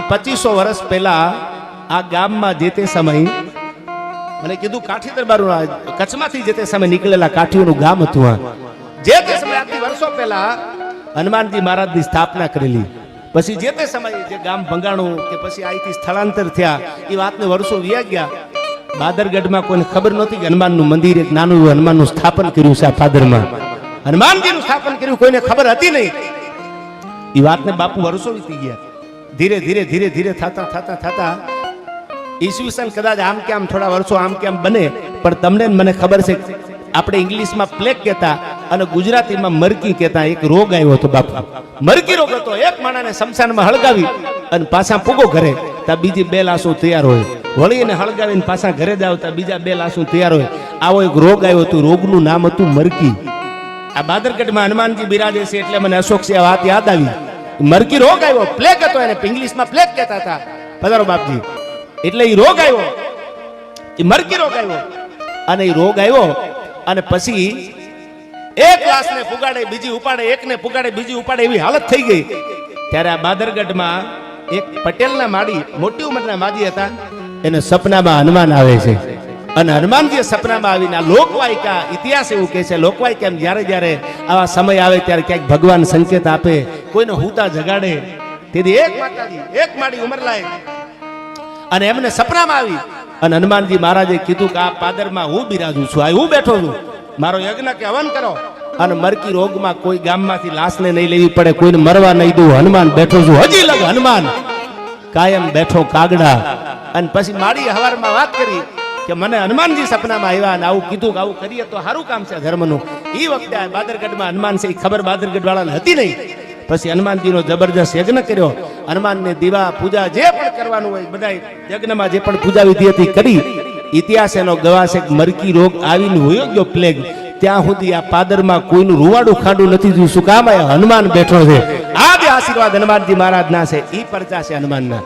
2500 વર્ષ પહેલા આ ગામમાં જે તે સમય મને કીધું કાઠી દરબારનું કચ્છમાંથી જે તે સમય નીકળેલા કાઠીઓનું ગામ હતું. આ જે તે સમય આટલી વર્ષો પહેલા હનુમાનજી મહારાજની સ્થાપના કરેલી. પછી જે તે સમયે જે ગામ ભંગાણું કે પછી અહીંથી સ્થળાંતર થયા એ વાતને વર્ષો વ્યા ગયા. બાદરગઢમાં કોઈને ખબર નહોતી કે હનુમાનનું મંદિર એક નાનું એવું હનુમાનનું સ્થાપન કર્યું છે. આ પાદરમાં હનુમાનજીનું સ્થાપન કર્યું કોઈને ખબર હતી નહીં. એ વાતને બાપુ વર્ષો વીતી ગયા. ધીરે ધીરે ધીરે ધીરે થતા થતા થતા ઈસવીસન કદાચ આમ કે આમ થોડા વર્ષો આમ કે આમ બને. પણ તમને મને ખબર છે આપણે ઇંગ્લિશમાં પ્લેગ કહેતા અને ગુજરાતીમાં મરકી કહેતા. એક રોગ આવ્યો હતો બાપુ, મરકી રોગ હતો. એક માણસને શમશાનમાં હળગાવી અને પાછા પૂગો ઘરે ત્યાં બીજી 2 લાશો તૈયાર હોય. વળી એને હળગાવીને પાછા ઘરે જ આવતા બીજા 2 લાશો તૈયાર હોય. આવો એક રોગ આવ્યો હતો. રોગનું નામ હતું મરકી. આ બાદરગઢમાં હનુમાનજી બિરાજે છે એટલે મને અશોક સિંહ વાત યાદ આવી. મરકી રોગ આવ્યો, પ્લેગ હતો. એને ઇંગ્લિશમાં પ્લેગ કહેતા હતા. પધારો બાપજી. એટલે એ રોગ આવ્યો, એ મરકી રોગ આવ્યો. અને એ રોગ આવ્યો અને પછી એક લાશને પુગાડે બીજી ઉપાડે, એકને પુગાડે બીજી ઉપાડે એવી હાલત થઈ ગઈ. ત્યારે આ બાદરગઢમાં એક પટેલના માડી, મોટી ઉંમરના માજી હતા. એને સપનામાં હનુમાન આવે છે અને હનુમાનજી સપનામાં આવીને લોકવાયકા ઇતિહાસ એવું કહે છે, લોકવાયકા એમ જ્યારે જ્યારે આવા સમય આવે ત્યારે ક્યાંક ભગવાન સંકેત આપે, કોઈને હુતા જગાડે. તેથી એક માતાજી એક માડી ઉંમર લાયક અને એમને સપનામાં આવી અને હનુમાનજી મહારાજે કીધું કે આ પાદરમાં હું બિરાજું છું, આ હું બેઠો છું, મારો યજ્ઞ કે હવન કરો. અને મરકી રોગમાં કોઈ ગામમાંથી લાશને નહીં લેવી પડે, કોઈને મરવા નહીં દઉં, હનુમાન બેઠો છું. હજી લગ હનુમાન કાયમ બેઠો કાગડા. અને પછી માડી હવારમાં વાત કરી કે મને હનુમાનજી સપનામાં આવ્યા અને આવું કીધું કે આવું કરીએ તો સારું કામ છે ધર્મનું. એ વખતે આ બાદરગઢમાં હનુમાન છે એ ખબર બાદરગઢ વાળાને હતી નહીં. પછી હનુમાનજીનો જબરજસ્ત યજ્ઞ કર્યો. હનુમાનને દીવા પૂજા જે પણ કરવાનું હોય બધા યજ્ઞમાં જે પણ પૂજા વિધિ હતી કરી. ઇતિહાસ એનો ગવાહ છે. મરકી રોગ આવીને હોય ગયો પ્લેગ, ત્યાં સુધી આ પાદરમાં કોઈનું રૂવાડું ખાંડું નથી થયું. શું કામ? હનુમાન બેઠો છે. આ બે આશીર્વાદ હનુમાનજી મહારાજના છે. એ પરચા છે હનુમાનના.